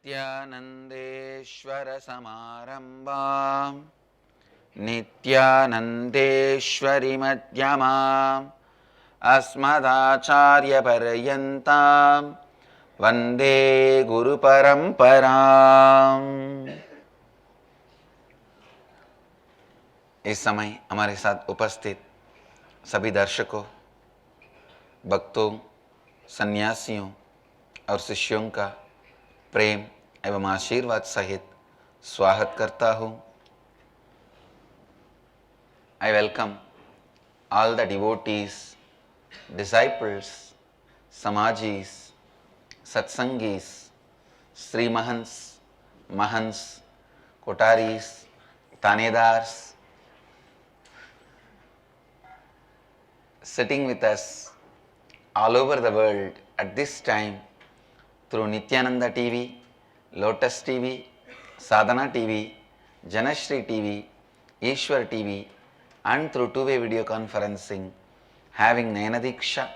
नित्यानन्देश्वरसमारम्भां नित्यानन्देश्वरिमध्यमाम् अस्मदाचार्यपर्यन्तां वन्दे गुरुपरम्पराम्। इस समय हमारे साथ उपस्थित सभी दर्शकों, भक्तों, सन्यासियों और शिष्यों का प्रेम एवं आशीर्वाद सहित स्वागत करता हूँ। I welcome all the devotees, disciples, Samajis, Satsangis, Sri Mahants, Mahants, Kotaris, Tanedars, sitting with us all over the world at this time through Nithyananda TV, Lotus TV, Sadhana TV, Janashri TV, Ishwar TV, and through two-way video conferencing, having Nayanadiksha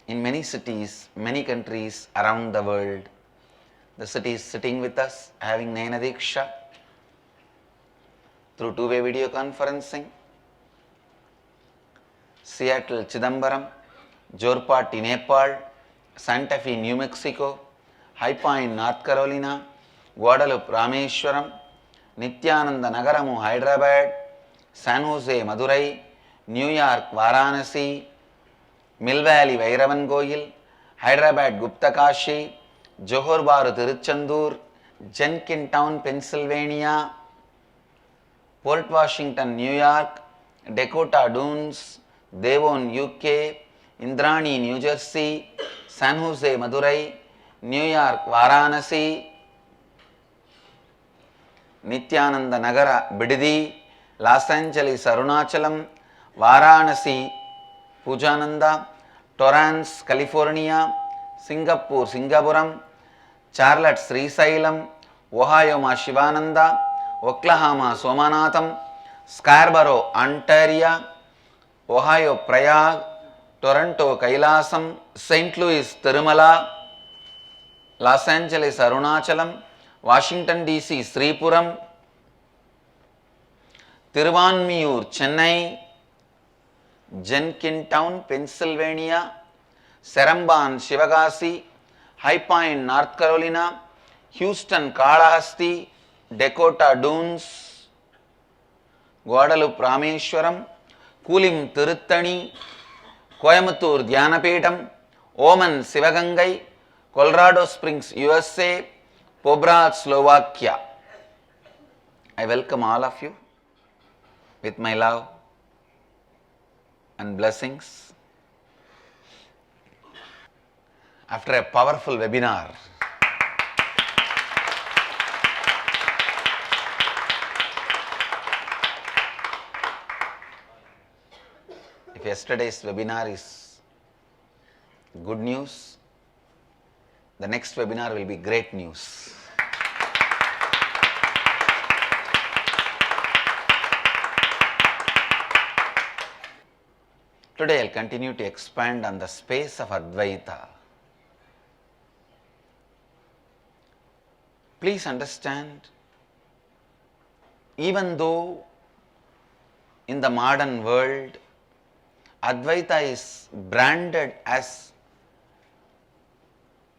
in many cities, many countries around the world. The cities sitting with us, having Nayanadiksha through two-way video conferencing. Seattle, Chidambaram, Jorpati, Nepal, Santa Fe, New Mexico, High Point, North Carolina, Guadalupe, Rameshwaram, Nithyananda Nagaramu, Hyderabad, San Jose, Madurai, New York, Varanasi, Mill Valley, Vairavan Goyil, Hyderabad, Gupta Kashi, Johor Bahru, Tiruchendur, Jenkintown, Pennsylvania, Port Washington, New York, Dakota Dunes, Devon, UK, Indrani, New Jersey, San Jose, Madurai, New York, Varanasi, Nithyananda Nagara, Bididi, Los Angeles, Arunachalam, Varanasi, Pujananda, Torrance, California, Singapore, Singapuram, Charlotte, Srisailam, Ohio, Shivananda, Oklahoma, Somanatham, Scarborough, Ontario, Ohio, Prayag, Toronto, Kailasam, St. Louis, Tirumala, Los Angeles, Arunachalam, Washington DC, Sripuram, Tiruvanmiyur, Chennai, Jenkintown, Pennsylvania, Seremban, Shivagasi, High Point, North Carolina, Houston, Kalahasti, Dakota Dunes, Guadalupe, Rameshwaram, Kulim, Tiruttani, Coimbatore, Dhyanapetham, Oman, Sivagangai, Colorado Springs, USA, Pobrad, Slovakia. I welcome all of you with my love and blessings. After a powerful webinar, if yesterday's webinar is good news, the next webinar will be great news. Today I'll continue to expand on the space of Advaita. Please understand, even though in the modern world Advaita is branded as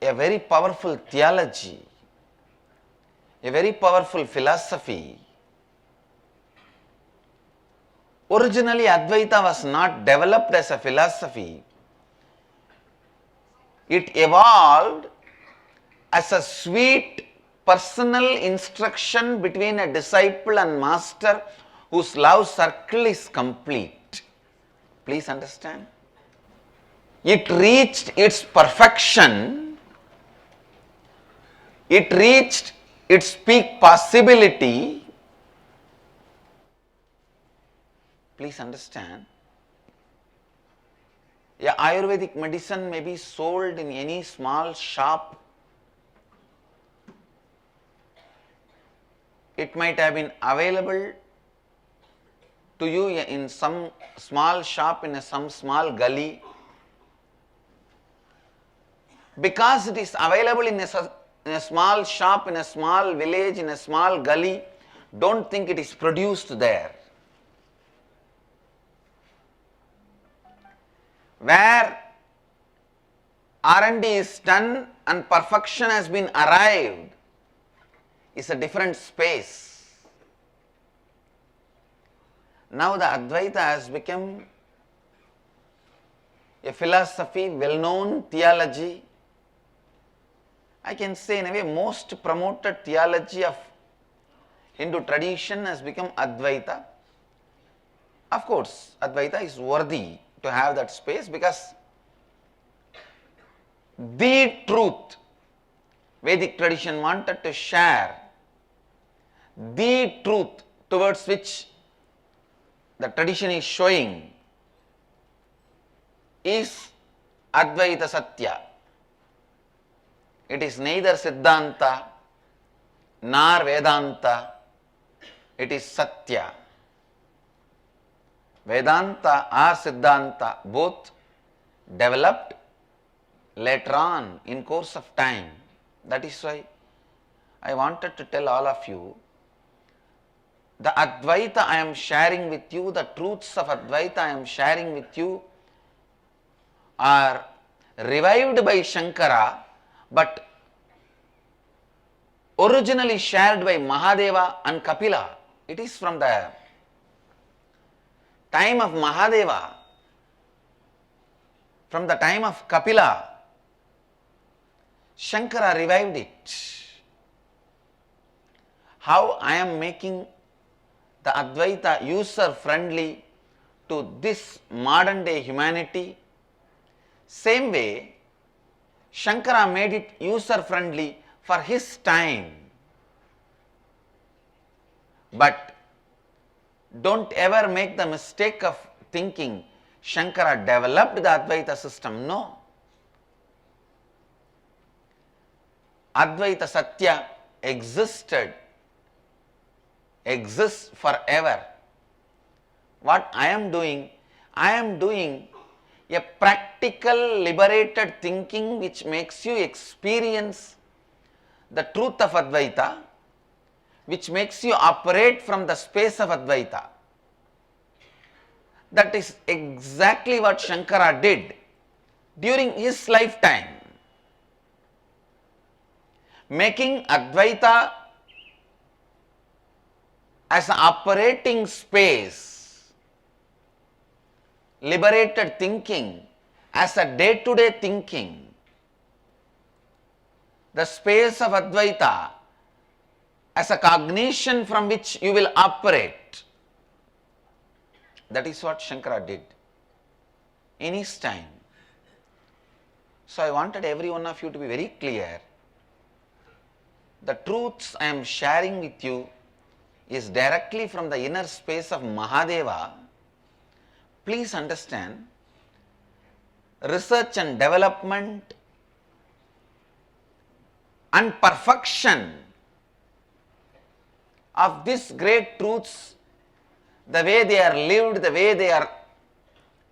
a very powerful theology, a very powerful philosophy, originally Advaita was not developed as a philosophy. It evolved as a sweet personal instruction between a disciple and master whose love circle is complete. Please understand. It reached its perfection. It reached its peak possibility. Please understand. Ayurvedic medicine may be sold in any small shop. It might have been available to you in some small shop in some small gully. Because it is available in in a small shop, in a small village, in a small gully, don't think it is produced there. Where R&D is done and perfection has been arrived is a different space. Now the Advaita has become a philosophy, well-known theology. I can say in a way most promoted theology of Hindu tradition has become Advaita. Of course, Advaita is worthy to have that space because the truth Vedic tradition wanted to share, the truth towards which the tradition is showing is Advaita Satya. It is neither Siddhanta nor Vedanta, it is Satya. Vedanta or Siddhanta both developed later on in course of time. That is why I wanted to tell all of you, the Advaita I am sharing with you, the truths of Advaita I am sharing with you are revived by Shankara, but originally shared by Mahadeva and Kapila. It is from the time of Mahadeva, from the time of Kapila, Shankara revived it. How I am making the Advaita user friendly to this modern day humanity, same way Shankara made it user friendly for his time. But don't ever make the mistake of thinking Shankara developed the Advaita system. No. Advaita Satya exists forever. What I am doing a practical liberated thinking which makes you experience the truth of Advaita, which makes you operate from the space of Advaita. That is exactly what Shankara did during his lifetime, making Advaita as an operating space, liberated thinking as a day-to-day thinking, the space of Advaita as a cognition from which you will operate. That is what Shankara did in his time. So I wanted every one of you to be very clear. The truths I am sharing with you is directly from the inner space of Mahadeva. Please understand, research and development and perfection of these great truths, the way they are lived, the way they are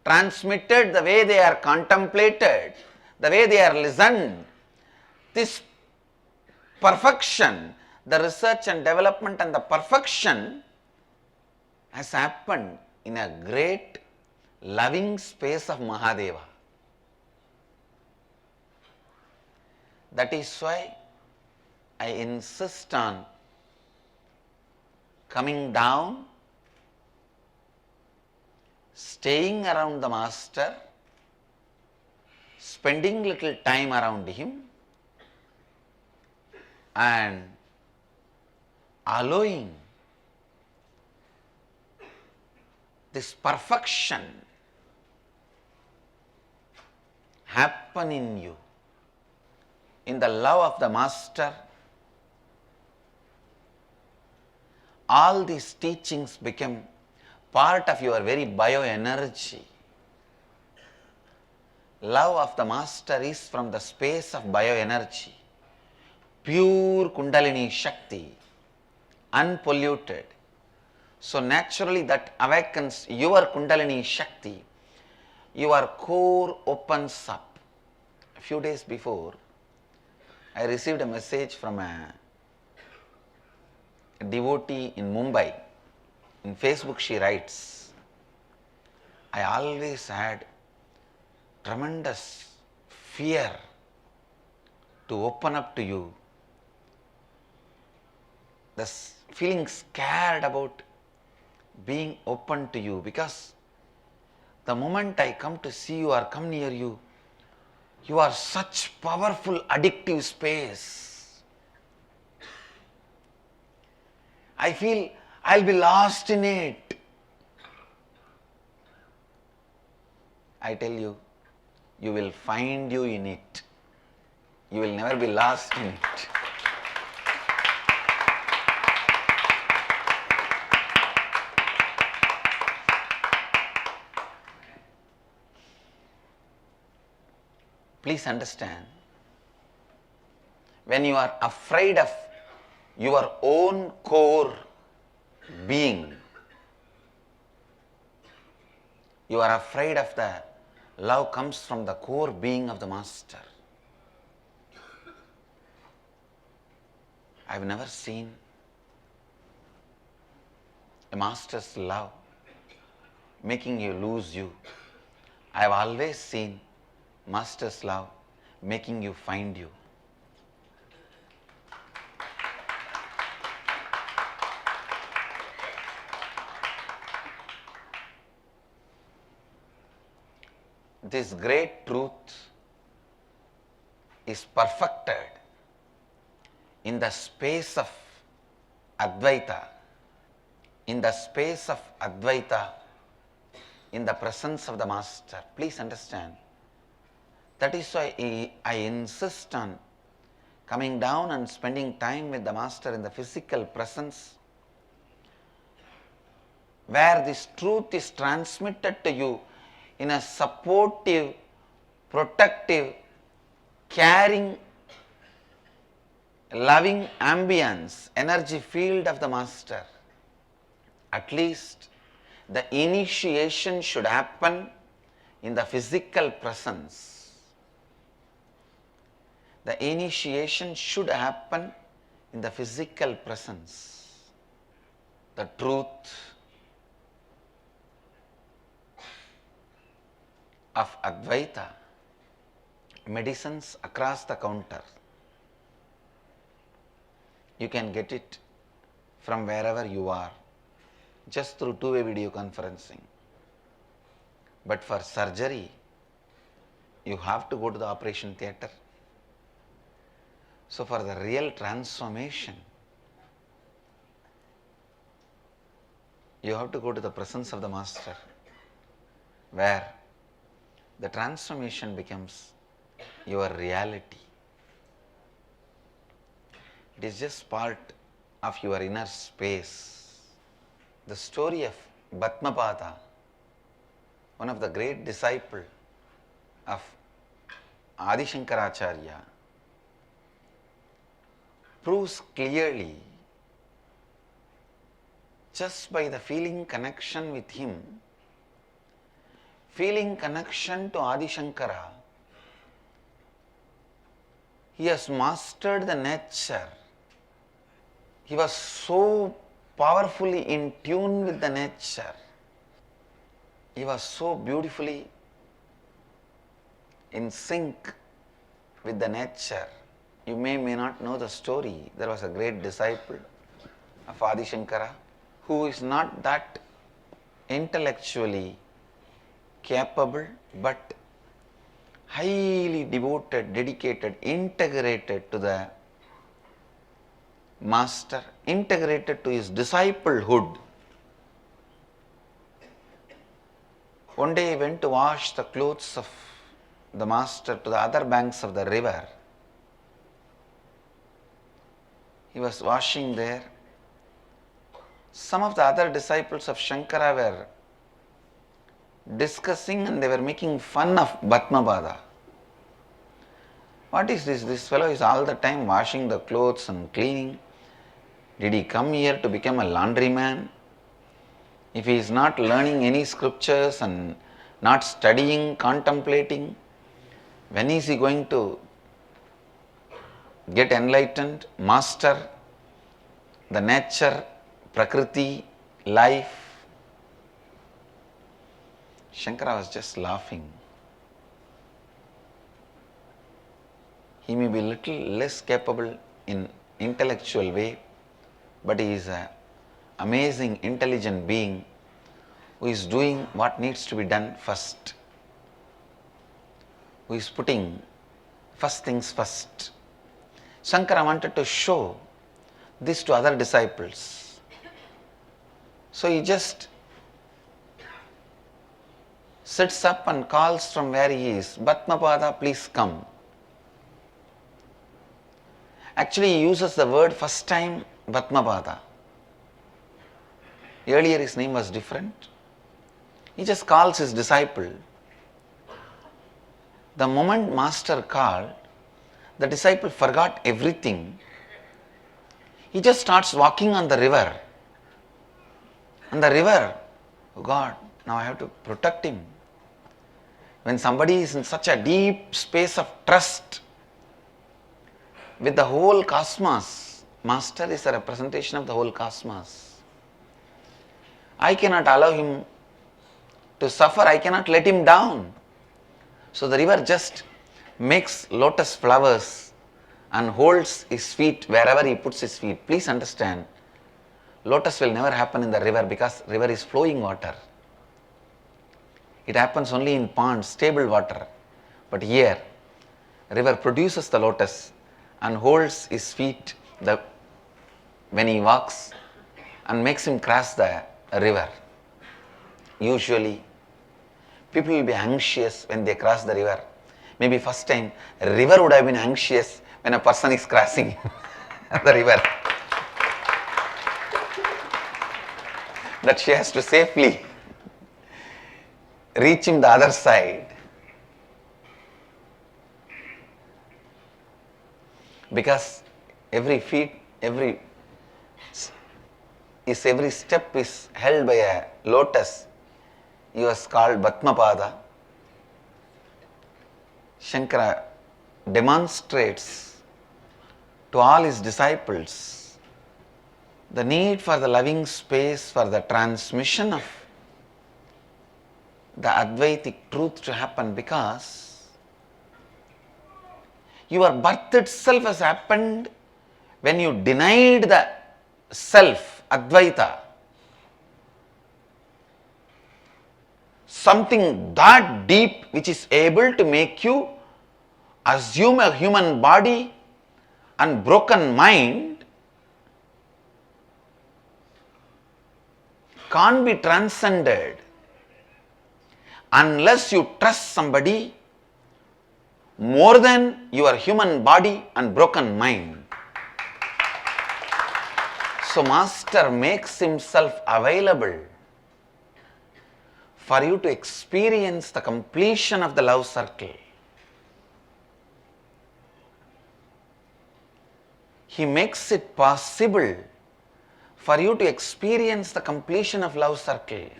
transmitted, the way they are contemplated, the way they are listened, this perfection, the research and development and the perfection has happened in a great loving space of Mahadeva. That is why I insist on coming down, staying around the Master, spending little time around him and allowing this perfection happen in you, in the love of the Master. All these teachings become part of your very bioenergy. Love of the Master is from the space of bioenergy, pure Kundalini Shakti, unpolluted. So naturally that awakens your Kundalini Shakti, your core opens up. A few days before, I received a message from a devotee in Mumbai. In Facebook she writes, I always had tremendous fear to open up to you. The feeling scared about being open to you, because the moment I come to see you or come near you, you are such powerful addictive space. I feel I'll be lost in it. I tell you, you will find you in it. You will never be lost in it. Please understand, when you are afraid of your own core being, you are afraid of the love comes from the core being of the Master. I have never seen a Master's love making you lose you. I have always seen Master's love making you find you. This great truth is perfected in the space of Advaita, in the space of Advaita, in the presence of the Master. Please understand. That is why I insist on coming down and spending time with the Master in the physical presence, where this truth is transmitted to you in a supportive, protective, caring, loving ambience, energy field of the Master. At least the initiation should happen in the physical presence. The initiation should happen in the physical presence. The truth of Advaita, medicines across the counter. You can get it from wherever you are, just through two-way video conferencing. But for surgery, you have to go to the operation theatre. So for the real transformation, you have to go to the presence of the Master, where the transformation becomes your reality. It is just part of your inner space. The story of Bhatmapada, one of the great disciples of Adi Shankaracharya, proves clearly, just by the feeling connection with him, feeling connection to Adi Shankara, he has mastered the nature. He was so powerfully in tune with the nature. He was so beautifully in sync with the nature. You may not know the story. There was a great disciple of Adi Shankara who is not that intellectually capable, but highly devoted, dedicated, integrated to the Master, integrated to his disciplehood. One day he went to wash the clothes of the Master to the other banks of the river. He was washing there. Some of the other disciples of Shankara were discussing and they were making fun of Bhatmapada. What is this? This fellow is all the time washing the clothes and cleaning. Did he come here to become a laundryman? If he is not learning any scriptures and not studying, contemplating, when is he going to get enlightened, master the nature, prakriti, life. Shankara was just laughing. He may be a little less capable in intellectual way, but he is an amazing, intelligent being who is doing what needs to be done first, who is putting first things first. Shankara wanted to show this to other disciples. So he just sits up and calls from where he is, Bhatmapada, please come. Actually, he uses the word first time, Bhatmapada. Earlier his name was different. He just calls his disciple. The moment master called, the disciple forgot everything. He just starts walking on the river. And the river, oh God, now I have to protect him. When somebody is in such a deep space of trust with the whole cosmos, master is a representation of the whole cosmos. I cannot allow him to suffer, I cannot let him down. So the river just makes lotus flowers and holds his feet wherever he puts his feet. Please understand, lotus will never happen in the river because river is flowing water. It happens only in ponds, stable water. But here, river produces the lotus and holds his feet when he walks and makes him cross the river. Usually, people will be anxious when they cross the river. Maybe first time, a river would have been anxious when a person is crossing the river. That she has to safely reach him the other side. Because every step is held by a lotus. He was called Bhatmapada. Shankara demonstrates to all his disciples the need for the loving space for the transmission of the Advaitic truth to happen, because your birth itself has happened when you denied the self, Advaita. Something that deep which is able to make you assume a human body and broken mind can't be transcended unless you trust somebody more than your human body and broken mind. So Master makes himself available for you to experience the completion of the love circle. He makes it possible for you to experience the completion of love circle,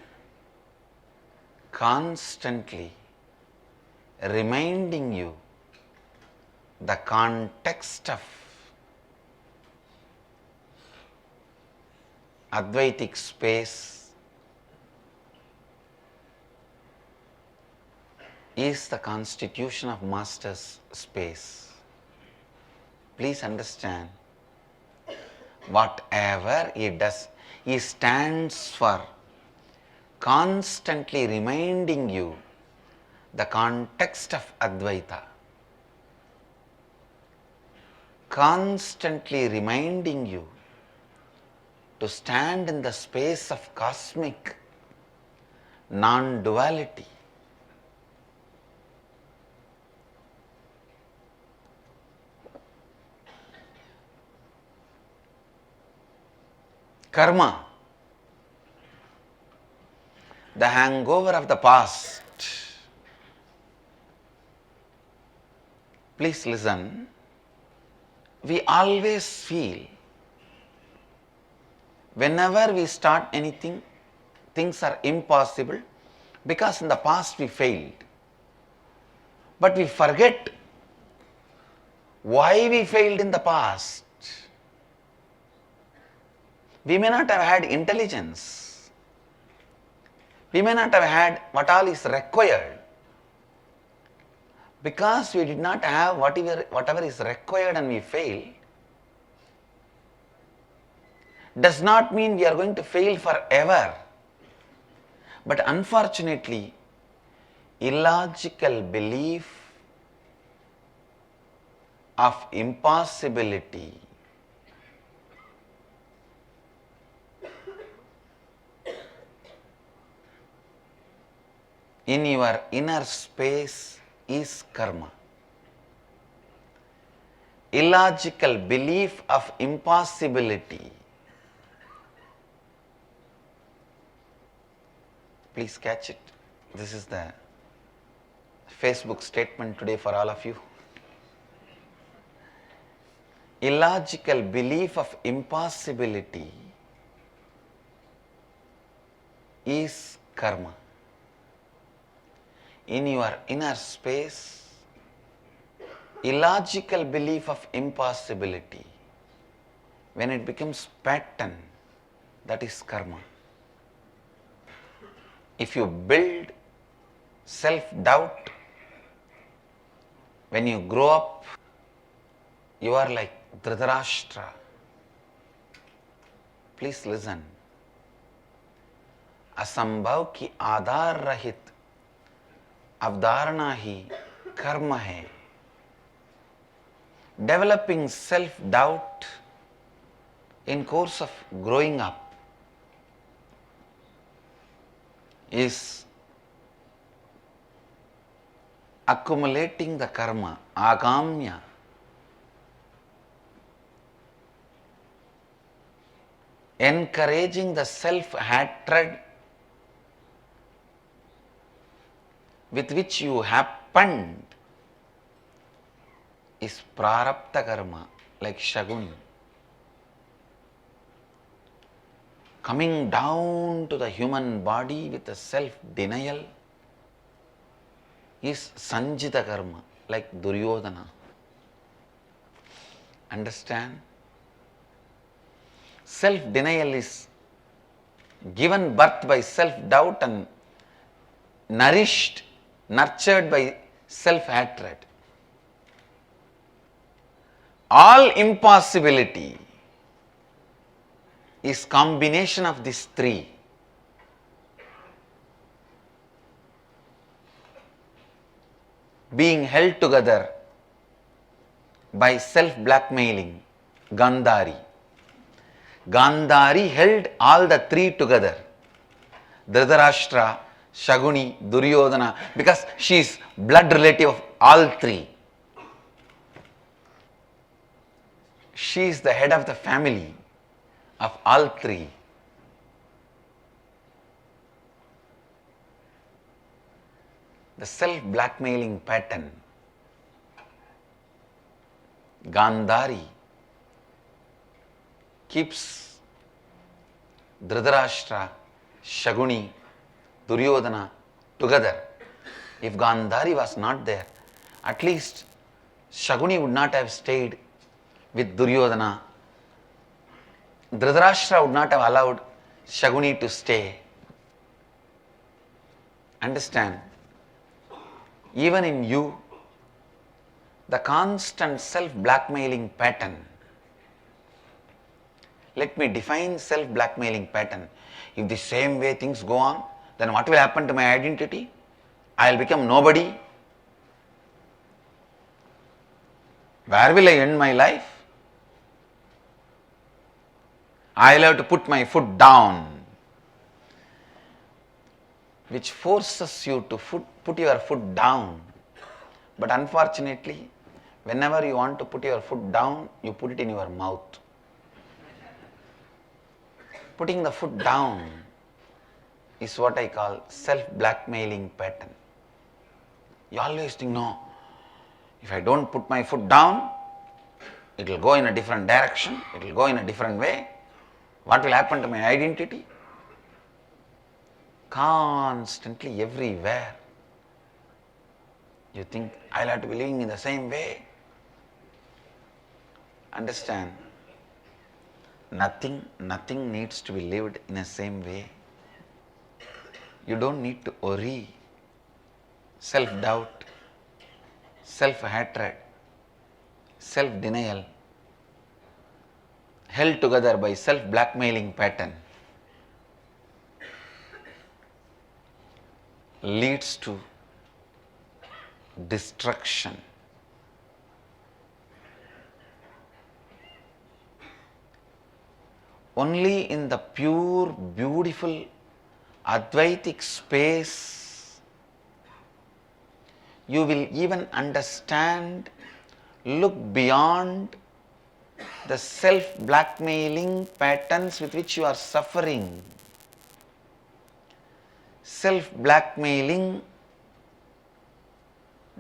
constantly reminding you the context of Advaitic space is the constitution of Master's space. Please understand, whatever he does, he stands for constantly reminding you the context of Advaita, constantly reminding you to stand in the space of cosmic non-duality. Karma, the hangover of the past. Please listen. We always feel whenever we start anything, things are impossible because in the past we failed. But we forget why we failed in the past. We may not have had intelligence. We may not have had what all is required. Because we did not have whatever is required and we fail, does not mean we are going to fail forever. But unfortunately, illogical belief of impossibility in your inner space is karma. Illogical belief of impossibility. Please catch it. This is the Facebook statement today for all of you. Illogical belief of impossibility is karma. In your inner space, illogical belief of impossibility, when it becomes pattern, that is karma. If you build self-doubt, when you grow up, you are like Dhritarashtra. Please listen. असंभव की आधार रहित अवधारणा ही कर्म है. Developing self-doubt in course of growing up is accumulating the karma, agamya. Encouraging the self-hatred with which you happened is prarabdha karma, like Shaguni. Coming down to the human body with a self-denial is sanjita karma, like Duryodhana. Understand? Self-denial is given birth by self-doubt and nurtured by self-hatred. All impossibility is combination of these three. Being held together by self-blackmailing, Gandhari. Gandhari held all the three together. Dhritarashtra, Shaguni, Duryodhana, because she is blood relative of all three. She is the head of the family of all three. The self-blackmailing pattern. Gandhari keeps Dhritarashtra, Shaguni, Duryodhana together. If Gandhari was not there, at least Shaguni would not have stayed with Duryodhana. Dhritarashtra would not have allowed Shaguni to stay. Understand? Even in you, the constant self-blackmailing pattern. Let me define self-blackmailing pattern. If the same way things go on, then what will happen to my identity? I will become nobody. Where will I end my life? I will have to put my foot down, which forces you to put your foot down. But unfortunately, whenever you want to put your foot down, you put it in your mouth. Putting the foot down is what I call self-blackmailing pattern. You always think, no, if I don't put my foot down, it will go in a different direction, it will go in a different way. What will happen to my identity? Constantly, everywhere, you think, I'll have to be living in the same way. Understand? Nothing needs to be lived in the same way. You don't need to worry, self-doubt, self-hatred, self-denial, held together by self-blackmailing pattern, leads to destruction. Only in the pure, beautiful, Advaitic space, you will even understand, look beyond the self-blackmailing patterns with which you are suffering. Self-blackmailing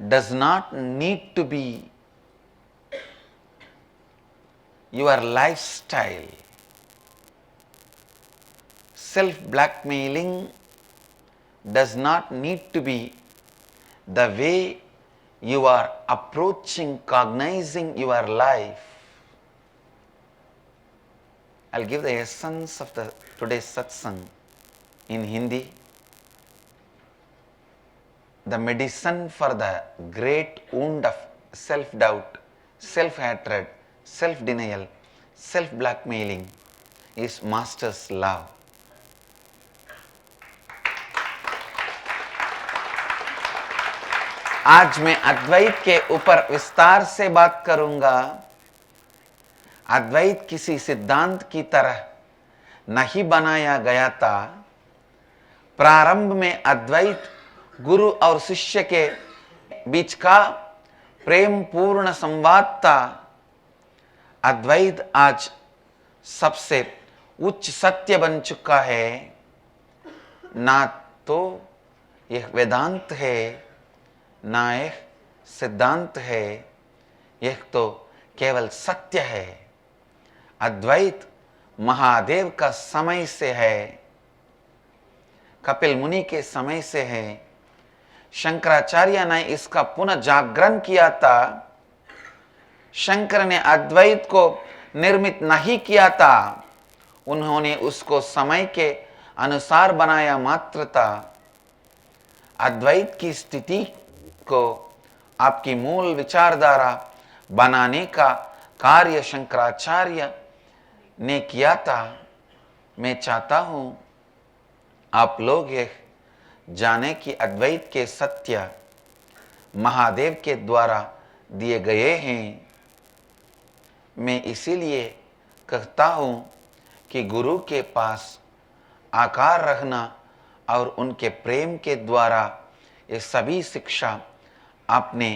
does not need to be your lifestyle. Self-blackmailing does not need to be the way you are approaching, cognizing your life. I'll give the essence of today's satsang in Hindi. The medicine for the great wound of self-doubt, self-hatred, self-denial, self-blackmailing is Master's love. आज मैं अद्वैत के ऊपर विस्तार से बात करूंगा। अद्वैत किसी सिद्धांत की तरह नहीं बनाया गया था। प्रारंभ में अद्वैत गुरु और शिष्य के बीच का प्रेम पूर्ण संवाद था। अद्वैत आज सबसे उच्च सत्य बन चुका है। ना तो यह वेदांत है, ना यह सिद्धांत है, यह तो केवल सत्य है। अद्वैत महादेव का समय से है, कपिल मुनि के समय से है। शंकराचार्य ने इसका पुनः जागरण किया था। शंकर ने अद्वैत को निर्मित नहीं किया था, उन्होंने उसको समय के अनुसार बनाया मात्र था। अद्वैत की स्थिति को आपकी मूल विचारधारा बनाने का कार्य शंकराचार्य ने किया था। मैं चाहता हूं आप लोग यह जाने कि अद्वैत के सत्य महादेव के द्वारा दिए गए हैं। मैं इसीलिए कहता हूं कि गुरु के पास आकार रखना और उनके प्रेम के द्वारा ये सभी शिक्षा अपने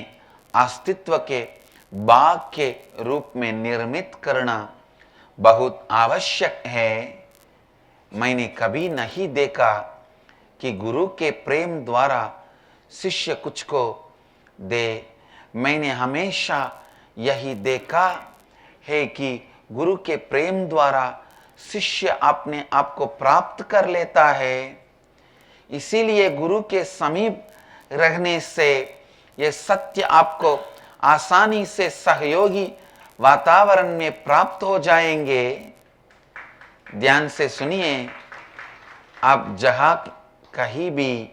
अस्तित्व के बाग के रूप में निर्मित करना बहुत आवश्यक है। मैंने कभी नहीं देखा कि गुरु के प्रेम द्वारा शिष्य कुछ को दे। मैंने हमेशा यही देखा है कि गुरु के प्रेम द्वारा शिष्य अपने आप को प्राप्त कर लेता है। इसीलिए गुरु के समीप रहने से ये सत्य आपको आसानी से सहयोगी वातावरण में प्राप्त हो जाएंगे। ध्यान से सुनिए, आप जहां कहीं भी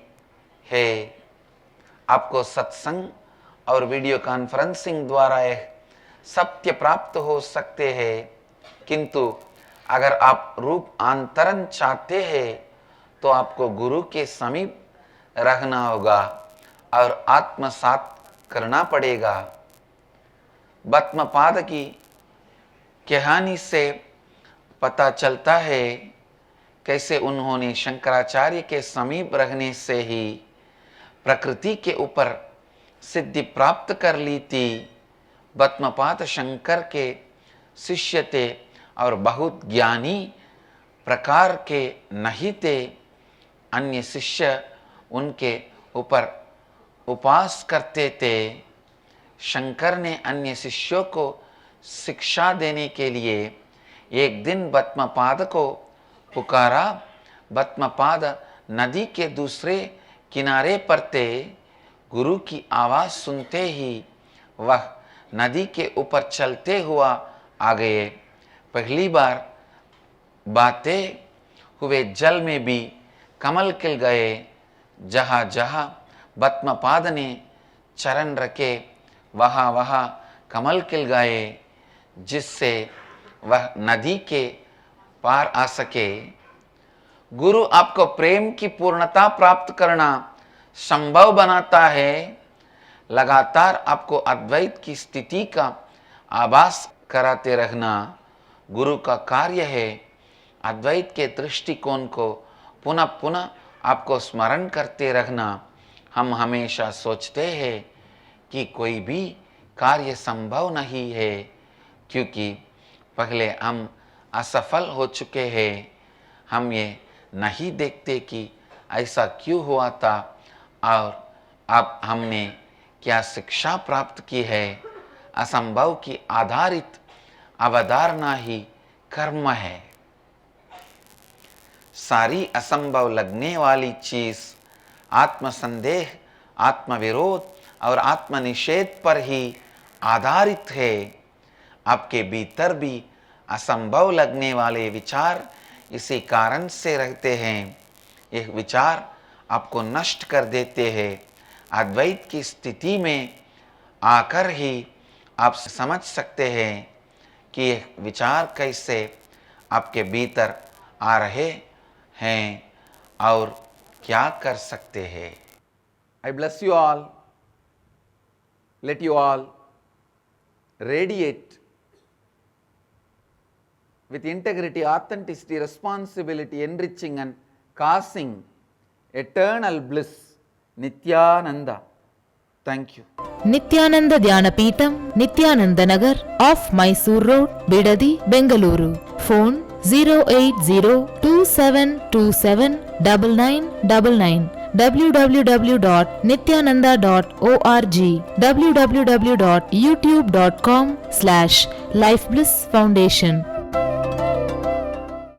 है, आपको सत्संग और वीडियो कॉन्फ्रेंसिंग द्वारा यह सत्य प्राप्त हो सकते हैं। किंतु अगर आप रूप अंतरण चाहते हैं तो आपको गुरु के समीप रहना होगा और आत्मसात करना पड़ेगा। बत्मपाद की कहानी से पता चलता है कैसे उन्होंने शंकराचार्य के समीप रहने से ही प्रकृति के ऊपर सिद्धि प्राप्त कर ली थी। बत्मपाद शंकर के शिष्य थे और बहुत ज्ञानी प्रकार के नहीं थे। अन्य शिष्य उनके ऊपर उपास करते थे। शंकर ने अन्य शिष्यों को शिक्षा देने के लिए एक दिन बत्मपाद को पुकारा। बत्मपाद नदी के दूसरे किनारे पर थे। गुरु की आवाज सुनते ही वह नदी के ऊपर चलते हुआ आ गए। पहली बार बातें हुए जल में भी कमल खिल गए। जहाँ जहाँ पद्मपाद ने चरण रखे वहाँ वहाँ कमल खिल गए, जिससे वह नदी के पार आ सके। गुरु आपको प्रेम की पूर्णता प्राप्त करना संभव बनाता है। लगातार आपको अद्वैत की स्थिति का आभास कराते रहना गुरु का कार्य है। अद्वैत के दृष्टिकोण को पुनः पुनः आपको स्मरण करते रहना। हम हमेशा सोचते हैं कि कोई भी कार्य संभव नहीं है, क्योंकि पहले हम असफल हो चुके हैं। हम ये नहीं देखते कि ऐसा क्यों हुआ था और अब हमने क्या शिक्षा प्राप्त की है। असंभव की आधारित अवधारणा ही कर्म है। सारी असंभव लगने वाली चीज आत्मसंदेह, आत्मविरोध और आत्मनिषेध पर ही आधारित है। आपके भीतर भी असंभव लगने वाले विचार इसी कारण से रहते हैं। यह विचार आपको नष्ट कर देते हैं। अद्वैत की स्थिति में आकर ही आप समझ सकते हैं कि यह विचार कैसे आपके भीतर आ रहे हैं और क्या कर सकते हैं। I bless you all. Let you all radiate with integrity, authenticity, responsibility, enriching and causing eternal bliss. Nithyananda. Thank you. Nithyananda Dhyanapītam, Nithyananda Nagar, off Mysore Road, Bidadi, Bengaluru. Phone 08027279999. www.nithyananda.org. www.youtube.com/Life Bliss Foundation.